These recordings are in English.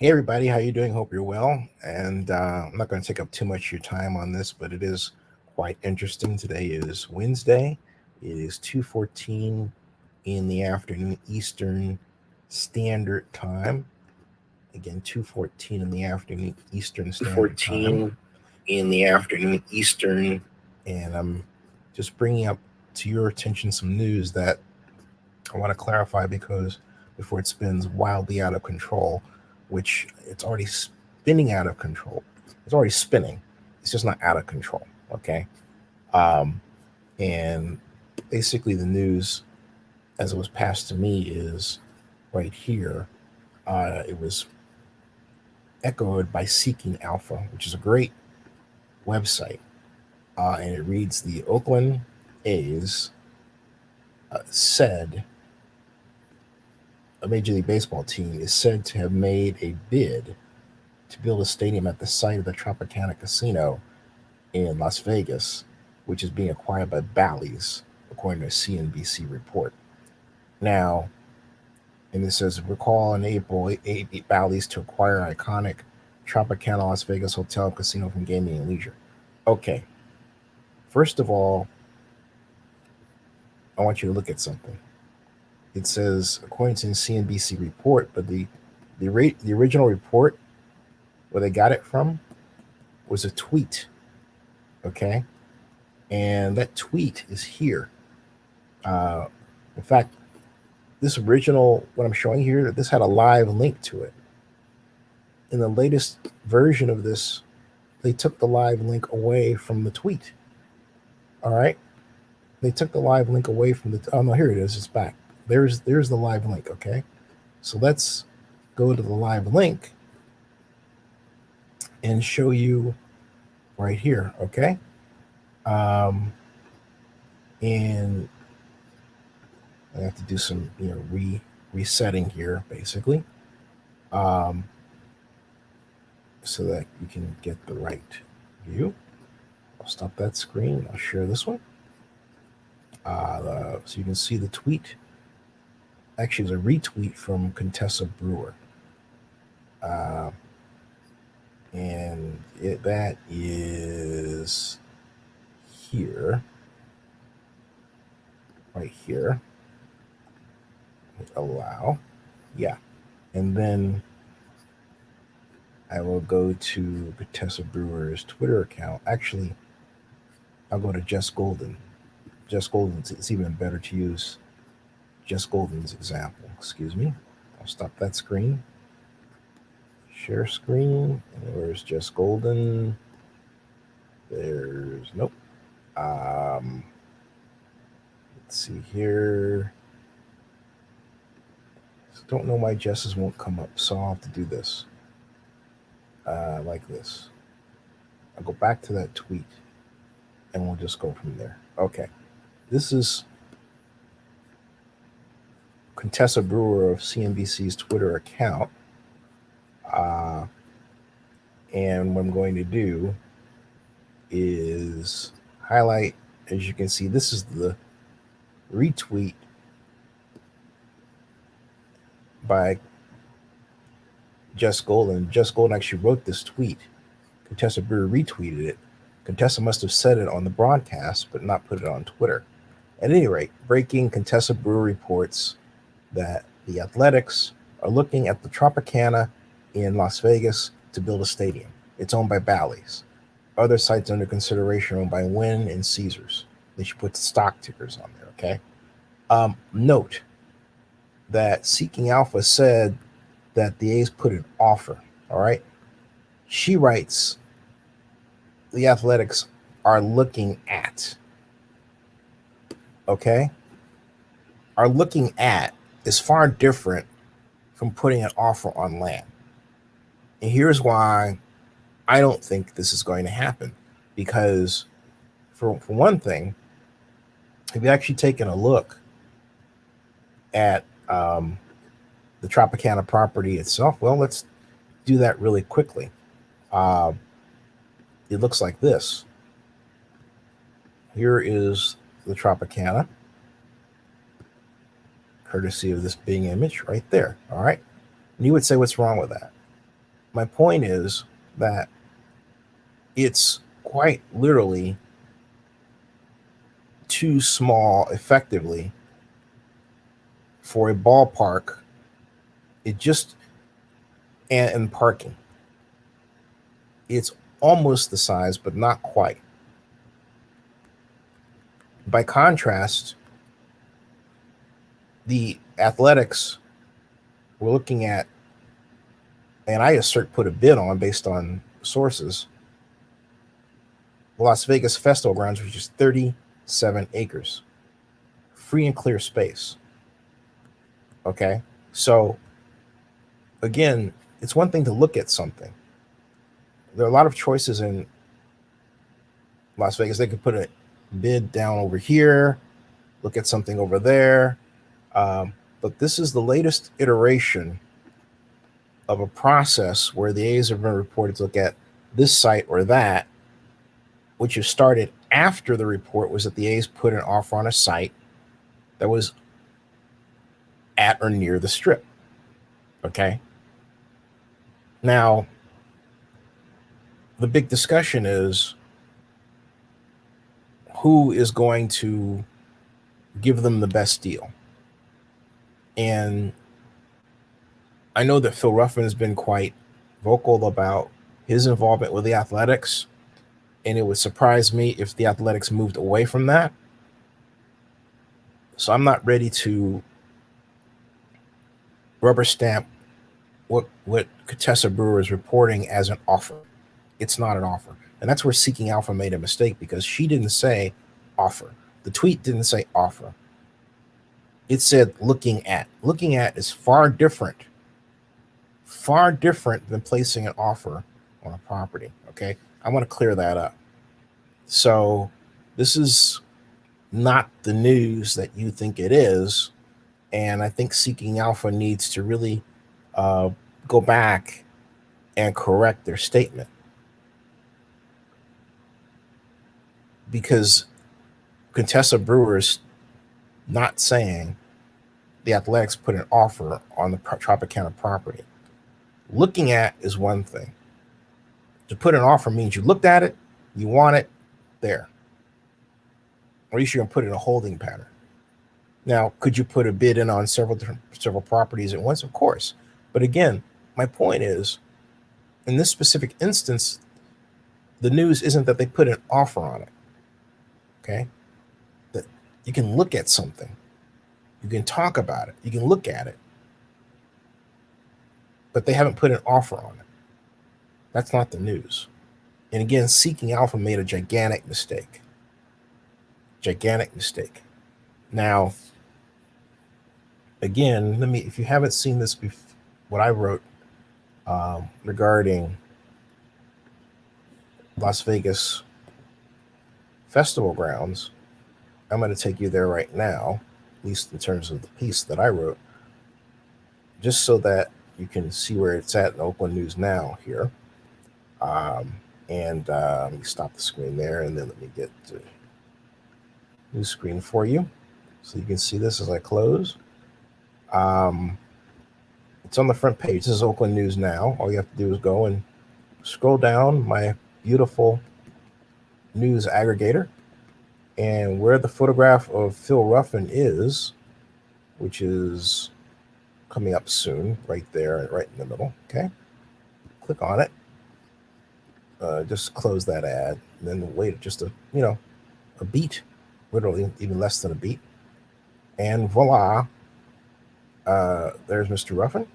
Hey everybody, how you doing? Hope you're well. And I'm not going to take up too much of your time on this, but it is quite interesting. Today is Wednesday. It is 2:14 in the afternoon Eastern Standard Time. Again, 2:14 in the afternoon Eastern Standard Time. 14 in the afternoon Eastern. And I'm just bringing up to your attention some news that I want to clarify because before it spins wildly out of control, which it's already spinning out of control. It's already spinning. It's just not out of control. Okay. Um, and basically, the news as it was passed to me is right here. It was echoed by Seeking Alpha, which is a great website. And it reads the Oakland A's said a Major League Baseball team is said to have made a bid to build a stadium at the site of the Tropicana Casino in Las Vegas, which is being acquired by Bally's, according to a CNBC report. Now, and it says, recall in April, Bally's to acquire iconic Tropicana Las Vegas hotel and casino from gaming and leisure. Okay, first of all, I want you to look at something. It says, according to the CNBC report, but the original report where they got it from was a tweet. Okay, and that tweet is here. In fact, this original what I'm showing here, this had a live link to it. In the latest version of this, they took the live link away from the tweet. All right, they took the live link away from the. Oh no, here it is. It's back. There's the live link. Okay, so let's go to the live link and show you right here. Okay, um, and I have to do some resetting here basically, um, so that you can get the right view. I'll stop that screen. I'll share this one, so you can see the tweet. Actually, it's a retweet from Contessa Brewer, uh, and that is here, right here. Allow, yeah, and then I will go to Contessa Brewer's Twitter account. Actually, I'll go to Jess Golden. Jess Golden's, it's even better to use Jess Golden's example. Excuse me. I'll stop that screen. Share screen. And where's Jess Golden? There's nope. Let's see here. So don't know why Jess's won't come up, so I'll have to do this. Like this. I'll go back to that tweet and we'll just go from there. Okay. This is Contessa Brewer of CNBC's Twitter account. And what I'm going to do is highlight, as you can see, this is the retweet by Jess Golden. Jess Golden actually wrote this tweet. Contessa Brewer retweeted it. Contessa must have said it on the broadcast, but not put it on Twitter. At any rate, breaking, Contessa Brewer reports that the Athletics are looking at the Tropicana in Las Vegas to build a stadium. It's owned by Bally's. Other sites under consideration are owned by Wynn and Caesars. They should put stock tickers on there, okay? Note that Seeking Alpha said that the A's put an offer, all right? She writes, the Athletics are looking at, okay? Are looking at is far different from putting an offer on land. And here's why I don't think this is going to happen. Because, for one thing, if you actually taken a look at the Tropicana property itself, well, let's do that really quickly. It looks like this. Here is the Tropicana, courtesy of this Bing image right there. All right. And you would say, what's wrong with that? My point is that it's quite literally too small, effectively, for a ballpark. It just and parking. It's almost the size, but not quite. By contrast, the athletics we're looking at, and I assert put a bid on based on sources, Las Vegas Festival Grounds, which is 37 acres, free and clear space. Okay. So, again, it's one thing to look at something. There are a lot of choices in Las Vegas. They could put a bid down over here, look at something over there. But this is the latest iteration of a process where the A's have been reported to look at this site or that, which has started after the report was that the A's put an offer on a site that was at or near the Strip. Okay. Now, the big discussion is who is going to give them the best deal. And I know that Phil Ruffin has been quite vocal about his involvement with the Athletics, and it would surprise me if the Athletics moved away from that. So I'm not ready to rubber stamp what Contessa Brewer is reporting as an offer. It's not an offer. And that's where Seeking Alpha made a mistake, because she didn't say offer. The tweet didn't say offer. It said looking at. Looking at is far different than placing an offer on a property. Okay. I want to clear that up. So this is not the news that you think it is. And I think Seeking Alpha needs to really go back and correct their statement, because Contessa Brewer is not saying the Athletics put an offer on the Tropicana property. Looking at is one thing. To put an offer means you looked at it, you want it there. Or at least you're going to put it in a holding pattern. Now, could you put a bid in on several properties at once? Of course. But again, my point is, in this specific instance, the news isn't that they put an offer on it. Okay? That you can look at something. You can talk about it. You can look at it. But they haven't put an offer on it. That's not the news. And again, Seeking Alpha made a gigantic mistake. Gigantic mistake. Now, again, if you haven't seen this before, what I wrote regarding Las Vegas Festival Grounds, I'm going to take you there right now, at least in terms of the piece that I wrote, just so that you can see where it's at in Oakland News Now here. Let me stop the screen there, and then let me get the new screen for you so you can see this as I close. It's on the front page. This is Oakland News Now. All you have to do is go and scroll down my beautiful news aggregator, and where the photograph of Phil Ruffin is, which is coming up soon, right there, right in the middle. Okay. Click on it. Just close that ad, and then wait just a beat, literally even less than a beat, and voila, there's Mr. Ruffin,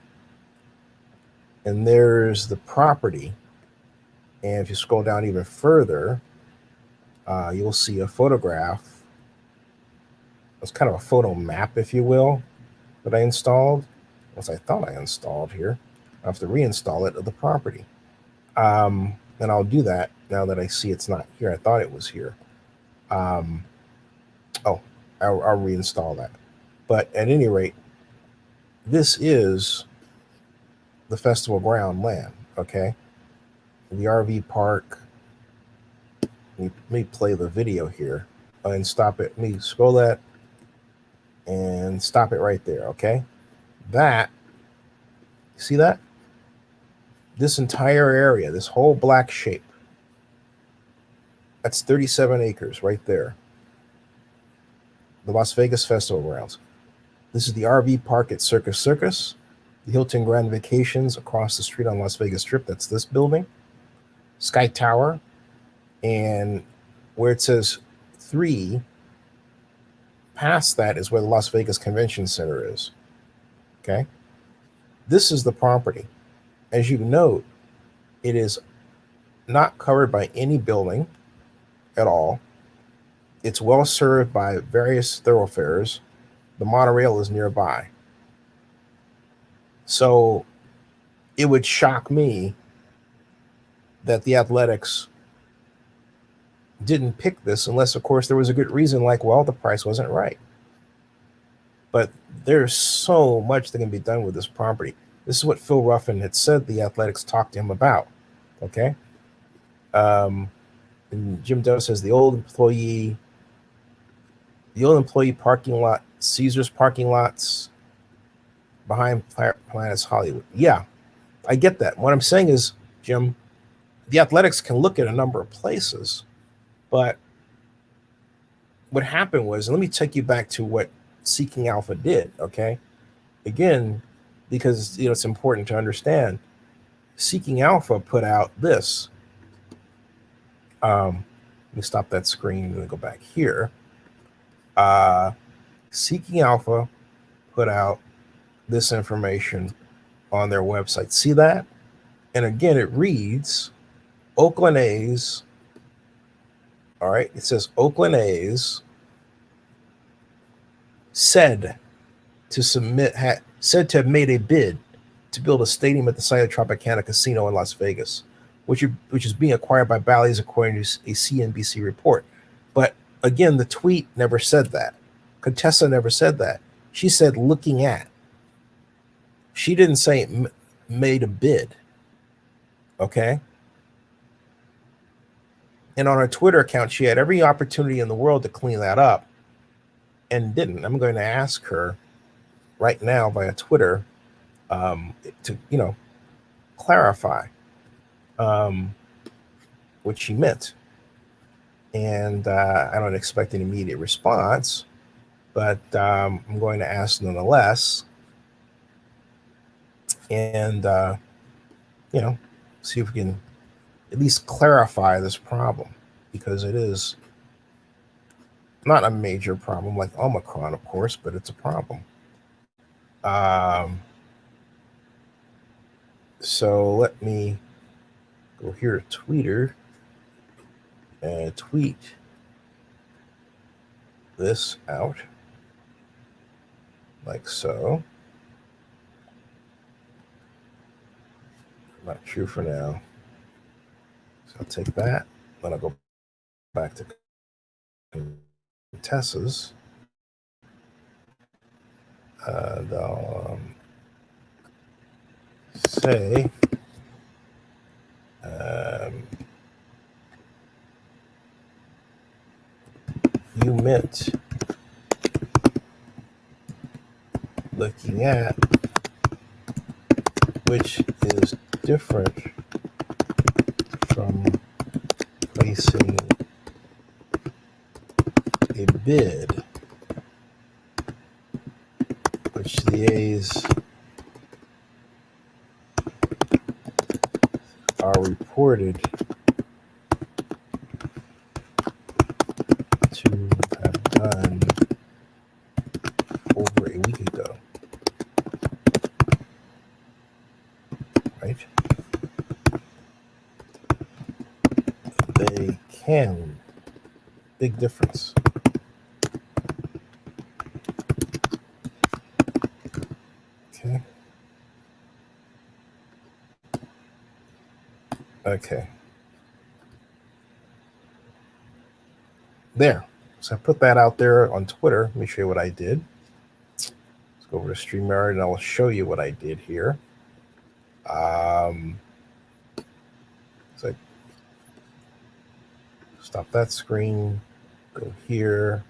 and there's the property. And if you scroll down even further, you'll see a photograph. It's kind of a photo map, if you will, that I installed. As I thought I installed here. I have to reinstall it of the property. And I'll do that now that I see it's not here. I thought it was here. I'll reinstall that. But at any rate, this is the festival ground land, okay? The RV park. Let me play the video here and stop it. Let me scroll that and stop it right there, okay? That, see that? This entire area, this whole black shape, that's 37 acres right there. The Las Vegas Festival grounds. This is the RV park at Circus Circus. The Hilton Grand Vacations across the street on Las Vegas Strip. That's this building. Sky Tower. And where it says 3, past that is where the Las Vegas Convention Center is. Okay. This is the property. As you note, it is not covered by any building at all. It's well served by various thoroughfares. The monorail is nearby. So it would shock me that the Athletics didn't pick this unless, of course, there was a good reason, like, well, the price wasn't right. But there's so much that can be done with this property. This is what Phil Ruffin had said the Athletics talked to him about. Okay. And Jim Doe says the old employee parking lot, Caesar's parking lots behind Planet's Hollywood. Yeah, I get that. What I'm saying is, Jim, the Athletics can look at a number of places, but what happened was, and let me take you back to what Seeking Alpha did, okay? Again, because it's important to understand, Seeking Alpha put out this. Let me stop that screen and go back here. Seeking Alpha put out this information on their website. See that? And again, it reads Oakland A's. All right, it says Oakland A's said to have made a bid to build a stadium at the site of Tropicana Casino in Las Vegas, which is being acquired by Bally's, according to a CNBC report. But again, the tweet never said that. Contessa never said that. She said looking at. She didn't say made a bid. Okay? And on her Twitter account, she had every opportunity in the world to clean that up and didn't. I'm going to ask her right now via Twitter to, clarify what she meant. And I don't expect an immediate response, but I'm going to ask nonetheless. And, see if we can at least clarify this problem, because it is not a major problem like Omicron, of course, but it's a problem. So let me go here to Twitter and tweet this out like so. Not true for now. So I'll take that. Then I'll go back to Contessa's. And I'll say you meant looking at, which is different from placing a bid, which the A's are reported to have done over a week ago. Right? They can. Big difference. Okay. Okay. There. So I put that out there on Twitter. Let me show you what I did. Let's go over to StreamYard and I'll show you what I did here. So stop that screen, go here,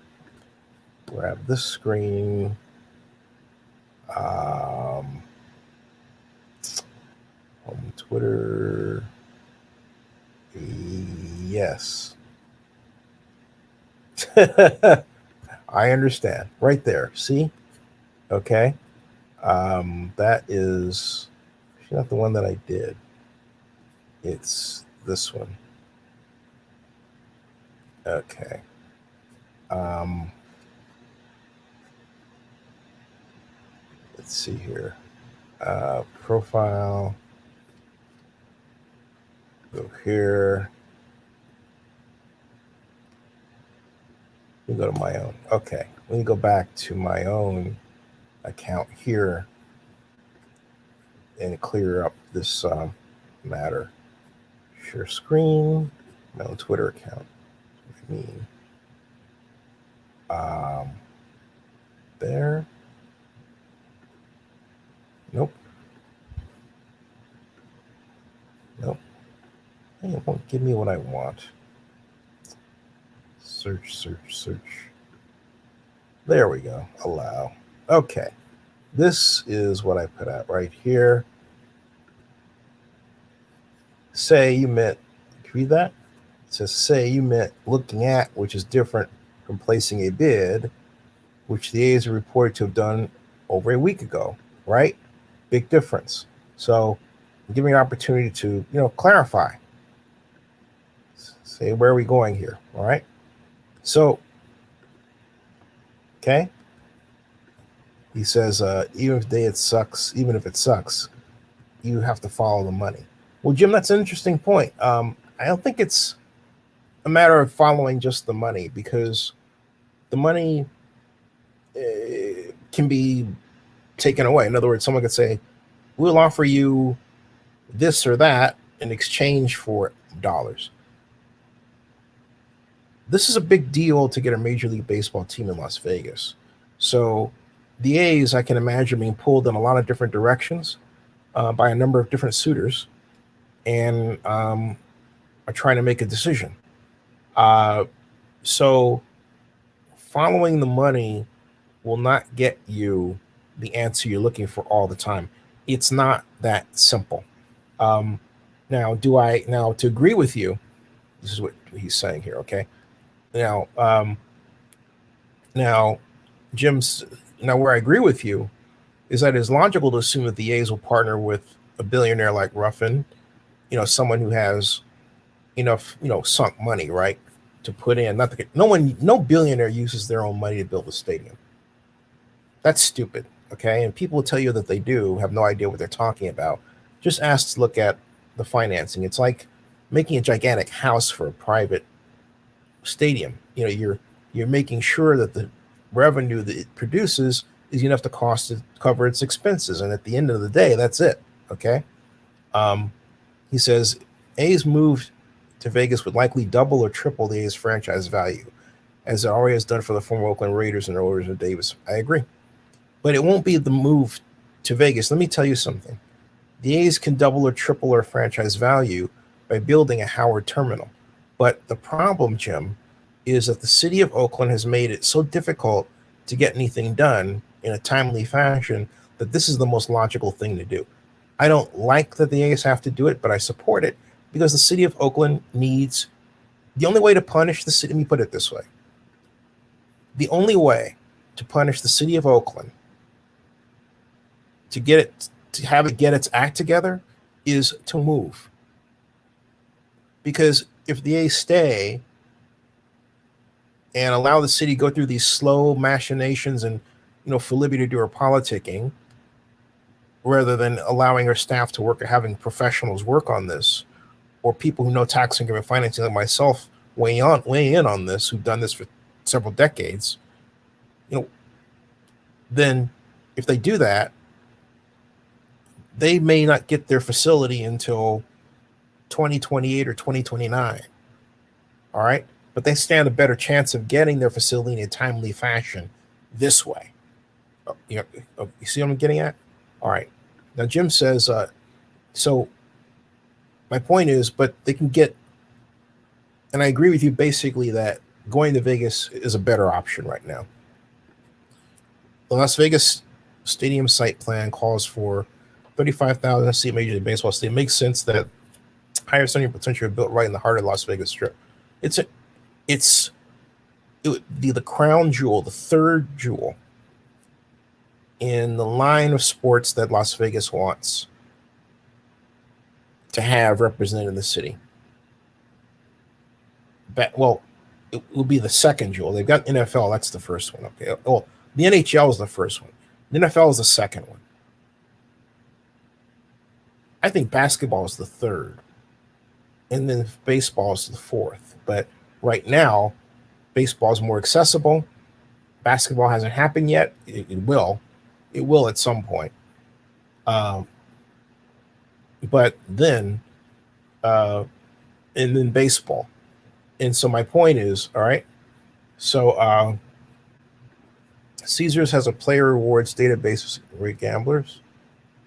grab this screen. Home Twitter. Yes. I understand. Right there. See? Okay. That is not the one that I did. It's this one. Okay. Let's see here. Profile. Go here. Let me go to my own. Okay. Let me go back to my own account here and clear up this matter. Share screen. My own Twitter account. What I mean. There. Nope. Nope. Hey, it won't give me what I want. Search. There we go. Allow. Okay. This is what I put out right here. Say you meant, can you read that? It says, say you meant looking at, which is different from placing a bid, which the A's are reported to have done over a week ago, right? Big difference. So give me an opportunity to, clarify. Say, where are we going here? All right. So, okay. He says, even if it sucks, you have to follow the money. Well, Jim, that's an interesting point. I don't think it's a matter of following just the money, because the money can be taken away. In other words, someone could say, we'll offer you this or that in exchange for dollars. This is a big deal to get a Major League Baseball team in Las Vegas. So the A's, I can imagine, being pulled in a lot of different directions by a number of different suitors, and are trying to make a decision. So following the money will not get you the answer you're looking for all the time. It's not that simple. Now, to agree with you, this is what he's saying here, okay? Now, Jim's, where I agree with you is that it's logical to assume that the A's will partner with a billionaire like Ruffin, someone who has enough, sunk money, right, to put in. No billionaire uses their own money to build a stadium. That's stupid, okay? And people will tell you that they do, have no idea what they're talking about. Just ask to look at the financing. It's like making a gigantic house for a private stadium. You're making sure that the revenue that it produces is enough to cover its expenses, and at the end of the day, that's it. Okay. He says A's move to Vegas would likely double or triple the A's franchise value, as it already has done for the former Oakland Raiders and owners of Davis. I agree, but it won't be the move to Vegas. Let me tell you something. The A's can double or triple their franchise value by building a Howard terminal. But the problem, Jim, is that the city of Oakland has made it so difficult to get anything done in a timely fashion that this is the most logical thing to do. I don't like that the A's have to do it, but I support it because the city of Oakland needs, the only way to punish the city, let me put it this way. The only way to punish the city of Oakland, to have it get its act together, is to move. Because if the A's stay and allow the city to go through these slow machinations and, for Libby to do her politicking, rather than allowing her staff to work or having professionals work on this, or people who know tax and government financing like myself weigh in on this, who've done this for several decades, then if they do that, they may not get their facility until 2028 or 2029. All right. But they stand a better chance of getting their facility in a timely fashion this way. You see what I'm getting at? All right. Now, Jim says, so my point is, but they can get, and I agree with you basically that going to Vegas is a better option right now. The Las Vegas stadium site plan calls for 35,000 seat Major League Baseball stadium. It makes sense that higher stadium potential built right in the heart of Las Vegas Strip. It would be the crown jewel, the third jewel in the line of sports that Las Vegas wants to have represented in the city. Well, it will be the second jewel. They've got NFL. That's the first one. Okay. Well, the NHL is the first one. The NFL is the second one. I think basketball is the third. And then baseball is the fourth. But right now, baseball is more accessible. Basketball hasn't happened yet. It will. It will at some point. But then, and then baseball. And so my point is, all right, so Caesars has a player rewards database for great gamblers.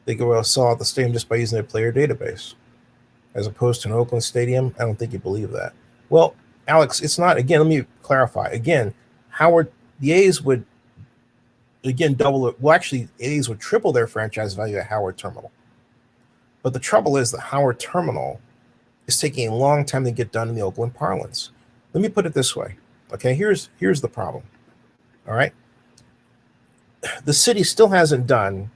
They can well sell out the stadium just by using their player database. As opposed to an Oakland stadium, I don't think you believe that. Well, Alex, it's not. Again, let me clarify. Again, the A's would, again, double it. Well, actually, A's would triple their franchise value at Howard Terminal. But the trouble is that Howard Terminal is taking a long time to get done in the Oakland parlance. Let me put it this way. Okay, here's the problem. All right. The city still hasn't done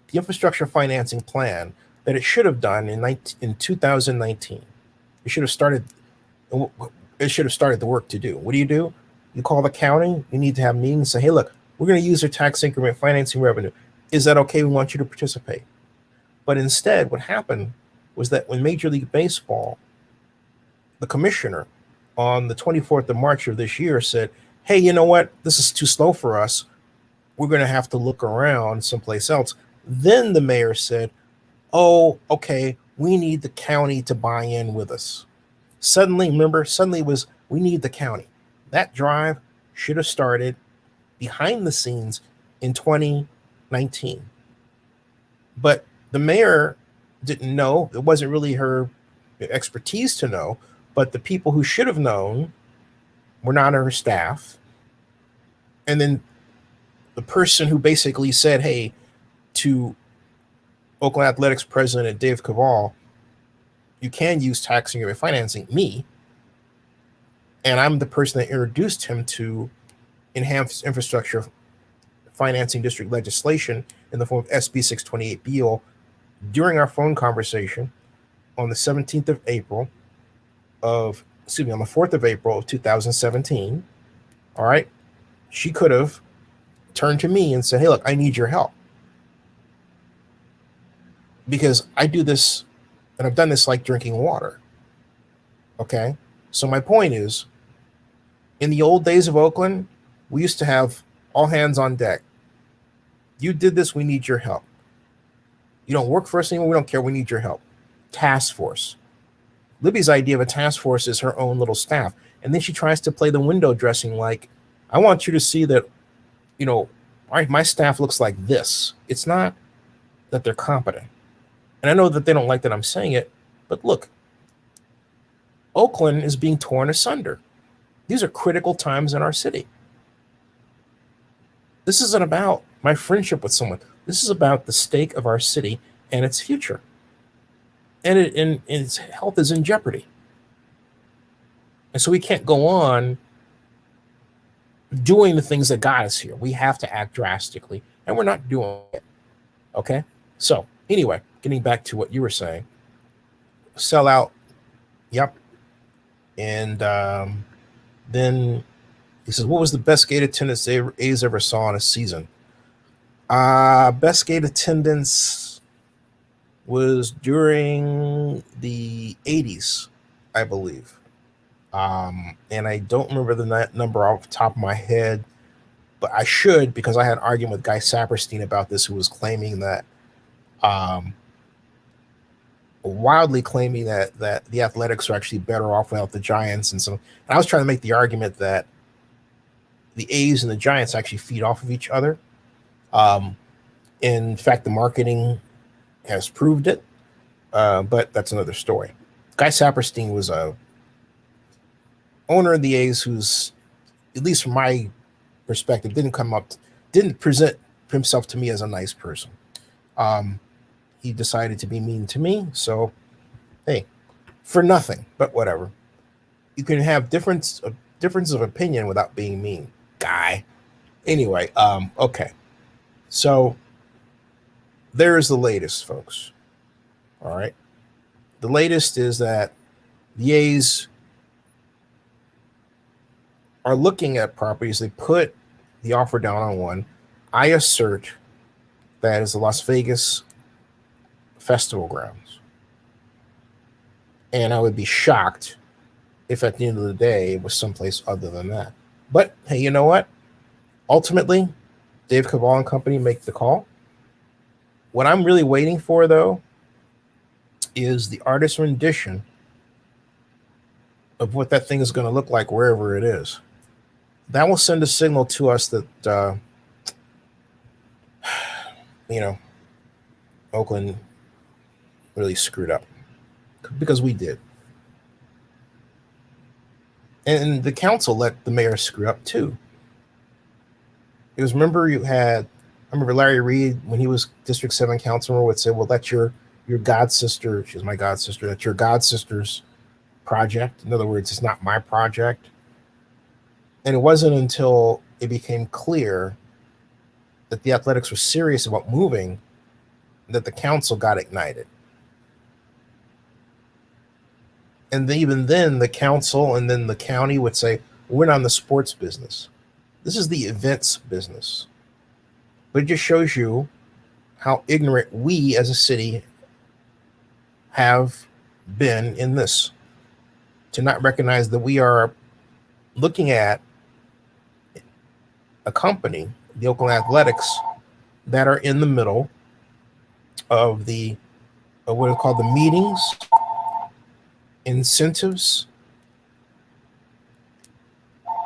the infrastructure financing plan that it should have done in 2019. It should have started the work to do. What do? You call the county, you need to have meetings and say, hey, look, we're going to use their tax increment financing revenue. Is that okay? We want you to participate. But instead, what happened was that when Major League Baseball, the commissioner, on the 24th of March of this year said, hey, you know what? This is too slow for us. We're going to have to look around someplace else. Then the mayor said, oh, okay, we need the county to buy in with us. Suddenly it was, we need the county. That drive should have started behind the scenes in 2019. But the mayor didn't know. It wasn't really her expertise to know, but the people who should have known were not on her staff. And then the person who basically said, hey, to Oakland Athletics president Dave Cavall, you can use tax increment financing, me. And I'm the person that introduced him to enhanced infrastructure financing district legislation in the form of SB 628 BALY during our phone conversation on the 17th of April on the 4th of April of 2017. All right. She could have turned to me and said, hey, look, I need your help. Because I do this, and I've done this like drinking water. Okay? So my point is, in the old days of Oakland, we used to have all hands on deck. You did this, we need your help. You don't work for us anymore, we don't care, we need your help. Task force. Libby's idea of a task force is her own little staff. And then she tries to play the window dressing like, I want you to see that, my staff looks like this. It's not that they're competent. And I know that they don't like that I'm saying it, but look, Oakland is being torn asunder. These are critical times in our city. This isn't about my friendship with someone. This is about the stake of our city and its future. And its health is in jeopardy. And so we can't go on doing the things that got us here. We have to act drastically, and we're not doing it. Okay? So, anyway, getting back to what you were saying. Sell out. Yep. And then he says, what was the best gate attendance the A's ever saw in a season? Best gate attendance was during the 80s, I believe. And I don't remember the number off the top of my head, but I should, because I had an argument with Guy Saperstein about this, who was claiming that, wildly claiming that the Athletics are actually better off without the Giants. And I was trying to make the argument that the A's and the Giants actually feed off of each other. In fact, the marketing has proved it, but that's another story. Guy Saperstein was a owner of the A's who's, at least from my perspective, didn't present himself to me as a nice person. he decided to be mean to me. So, hey, for nothing, but whatever. You can have difference of opinion without being mean, guy. Anyway, okay. So there's the latest, folks. All right. The latest is that the A's are looking at properties. They put the offer down on one. I assert that is the Las Vegas Festival Grounds. And I would be shocked if at the end of the day it was someplace other than that. But hey, you know what? Ultimately, Dave Cavall and company make the call. What I'm really waiting for, though, is the artist's rendition of what that thing is going to look like wherever it is. That will send a signal to us that, Oakland really screwed up, because we did. And the council let the mayor screw up too. Because remember, I remember Larry Reed, when he was District 7 councilman, would say, well, that's your god sister. She's my god sister. That's your god sister's project. In other words, it's not my project. And it wasn't until it became clear that the Athletics were serious about moving that the council got ignited. And even then, the council and then the county would say, we're not in the sports business. This is the events business. But it just shows you how ignorant we as a city have been in this, to not recognize that we are looking at a company, the Oakland Athletics, that are in the middle of what are called the meetings, incentives,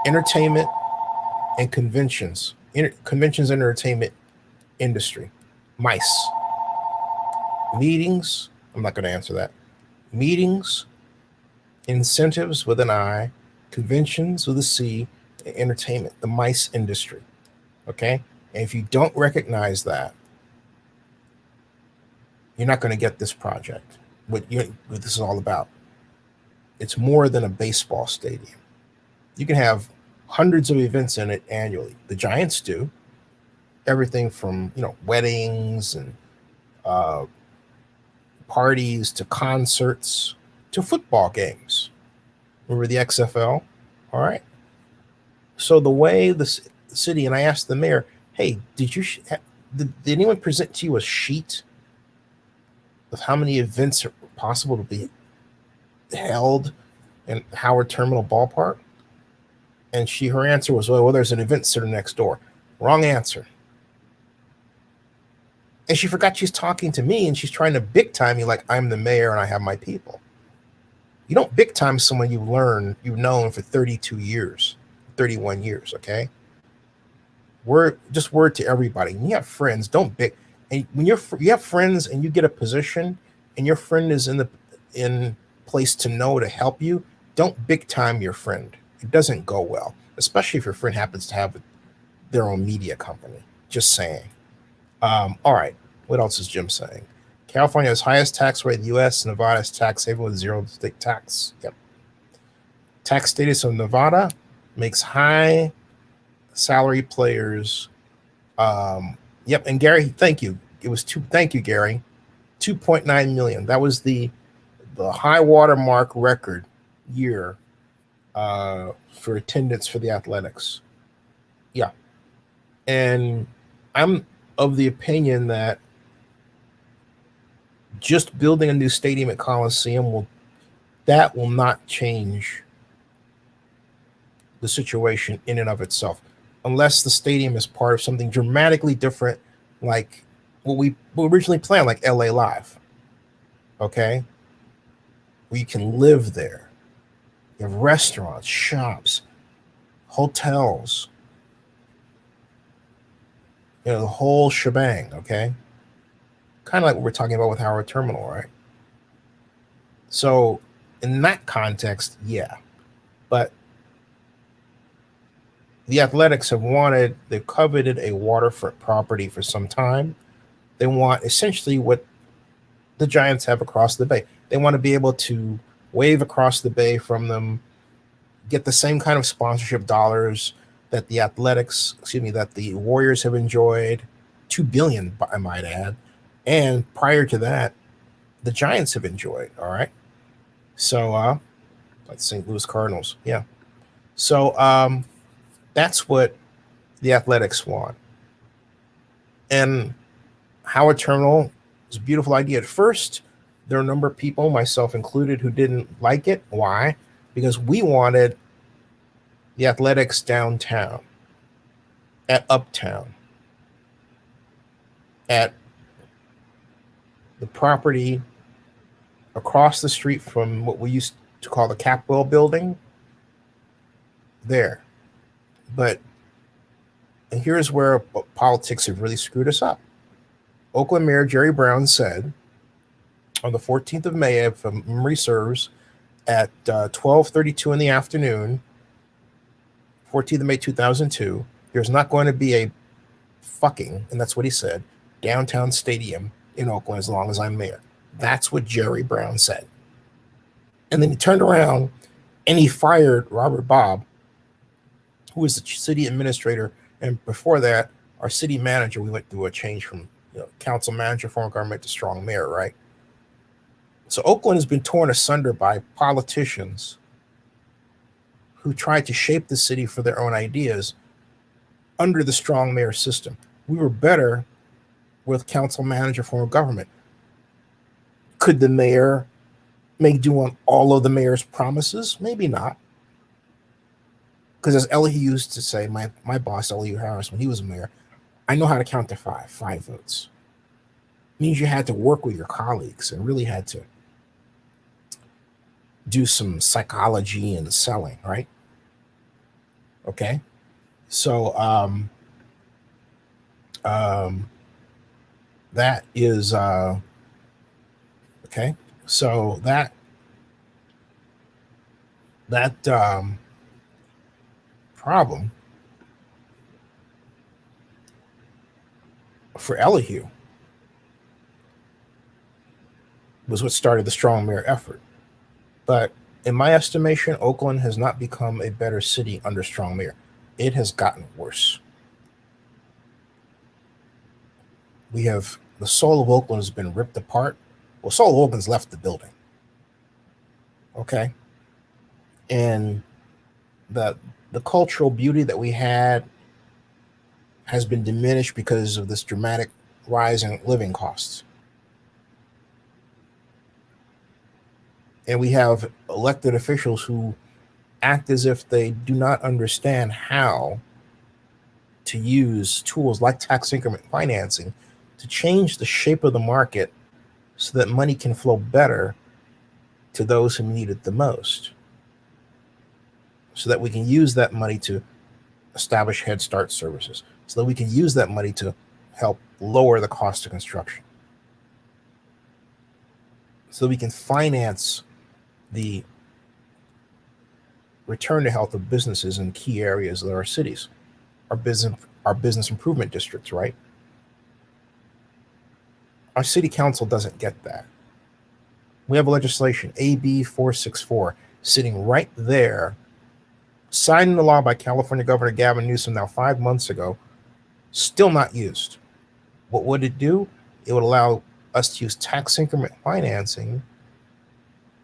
entertainment, and conventions. Conventions and entertainment industry. MICE. Meetings, I'm not going to answer that. Meetings, incentives with an I, conventions with a C, and entertainment, the MICE industry. Okay? And if you don't recognize that, you're not going to get this project. What this is all about. It's more than a baseball stadium. You can have hundreds of events in it annually. The Giants do. Everything from weddings and parties to concerts to football games. Remember the XFL? All right. So the way the city, and I asked the mayor, hey, did anyone present to you a sheet of how many events are possible to be held in Howard Terminal Ballpark? And her answer was, well, there's an event center next door. Wrong answer. And she forgot she's talking to me, and she's trying to big time me like I'm the mayor and I have my people. You don't big time someone you've known for 32 years, 31 years, okay? Word to everybody. When you have friends, don't big. And when you have friends and you get a position and your friend is in place to know to help you, don't big time your friend. It doesn't go well, especially if your friend happens to have their own media company. Just saying. All right. What else is Jim saying? California has highest tax rate in the U.S. Nevada is tax haven with zero state tax. Yep. Tax status of Nevada makes high salary players. Yep. And Gary, thank you. Thank you, Gary. 2.9 million. That was the high watermark record year for attendance for the Athletics. Yeah. And I'm of the opinion that just building a new stadium at Coliseum will not change the situation in and of itself, unless the stadium is part of something dramatically different, like what we originally planned, like LA Live. Okay? Where you can live there. You have restaurants, shops, hotels, the whole shebang, okay? Kind of like what we're talking about with Howard Terminal, right? So in that context, yeah. But the Athletics they've coveted a waterfront property for some time. They want essentially what the Giants have across the bay. They want to be able to wave across the bay from them, get the same kind of sponsorship dollars that that the Warriors have enjoyed, $2 billion, I might add, and prior to that, the Giants have enjoyed. All right, so that's St. Louis Cardinals, yeah. So that's what the Athletics want, and Howard Terminal is a beautiful idea. At first, there are a number of people, myself included, who didn't like it. Why? Because we wanted the Athletics downtown, at Uptown, at the property across the street from what we used to call the Capwell building, there. But here's where politics have really screwed us up. Oakland Mayor Jerry Brown said on the 14th of May, if memory serves, at 12:32 in the afternoon, 14th of May 2002, there's not going to be a fucking, and that's what he said, downtown stadium in Oakland as long as I'm mayor. That's what Jerry Brown said. And then he turned around and he fired Robert Bobb, who was the city administrator, and before that, our city manager. We went through a change from council manager, form of government, to strong mayor, right? So Oakland has been torn asunder by politicians who tried to shape the city for their own ideas under the strong mayor system. We were better with council manager, form of government. Could the mayor make do on all of the mayor's promises? Maybe not. Because as Ellie used to say, my boss, Ellie Harris, when he was mayor, I know how to count to five votes. It means you had to work with your colleagues and really had to do some psychology and selling, right? Okay. So that is okay. So that problem for Elihu was what started the strong mayor effort. But in my estimation, Oakland has not become a better city under strong mayor. It has gotten worse. We have the soul of Oakland has been ripped apart. Well, soul of Oakland's left the building. Okay. And the cultural beauty that we had has been diminished because of this dramatic rise in living costs. And we have elected officials who act as if they do not understand how to use tools like tax increment financing to change the shape of the market so that money can flow better to those who need it the most, so that we can use that money to establish Head Start services, so that we can use that money to help lower the cost of construction, so that we can finance the return to health of businesses in key areas of our cities, our business improvement districts, right? Our city council doesn't get that. We have legislation, AB 464, sitting right there, signed into law by California Governor Gavin Newsom now 5 months ago, still not used. What would it do? It would allow us to use tax increment financing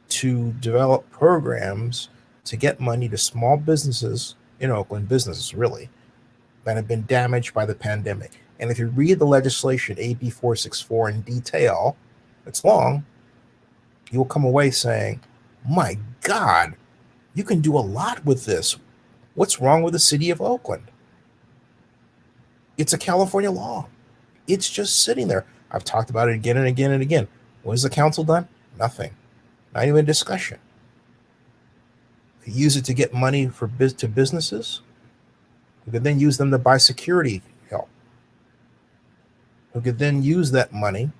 to develop programs to get money to small businesses in Oakland, businesses really, that have been damaged by the pandemic. And if you read the legislation, AB 464 in detail, it's long, you'll come away saying, my God, you can do a lot with this. What's wrong with the city of Oakland? It's a California law. It's just sitting there. I've talked about it again and again and again. What has the council done? Nothing. Not even a discussion. If you use it to get money to businesses, we could then use them to buy security help. We could then use that money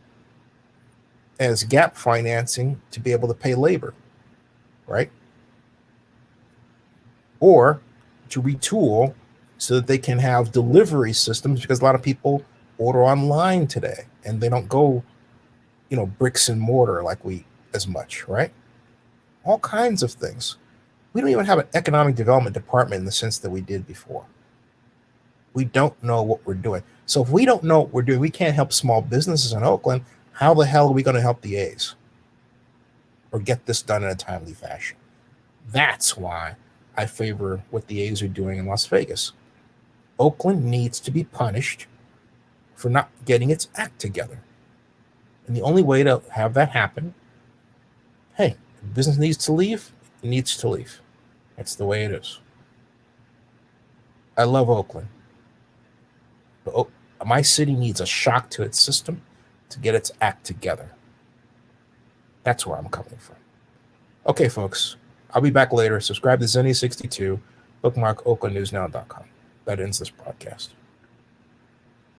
as gap financing to be able to pay labor, right? Or to retool so that they can have delivery systems, because a lot of people order online today and they don't go bricks and mortar like we as much, right? All kinds of things. We don't even have an economic development department in the sense that we did before. We don't know what we're doing. So if we don't know what we're doing, we can't help small businesses in Oakland. How the hell are we going to help the A's or get this done in a timely fashion? That's why I favor what the A's are doing in Las Vegas. Oakland needs to be punished for not getting its act together. And the only way to have that happen, hey, if business needs to leave, it needs to leave. That's the way it is. I love Oakland. But my city needs a shock to its system to get its act together. That's where I'm coming from. Okay, folks, I'll be back later. Subscribe to Zenny62, bookmark oaklandnewsnow.com. That ends this broadcast.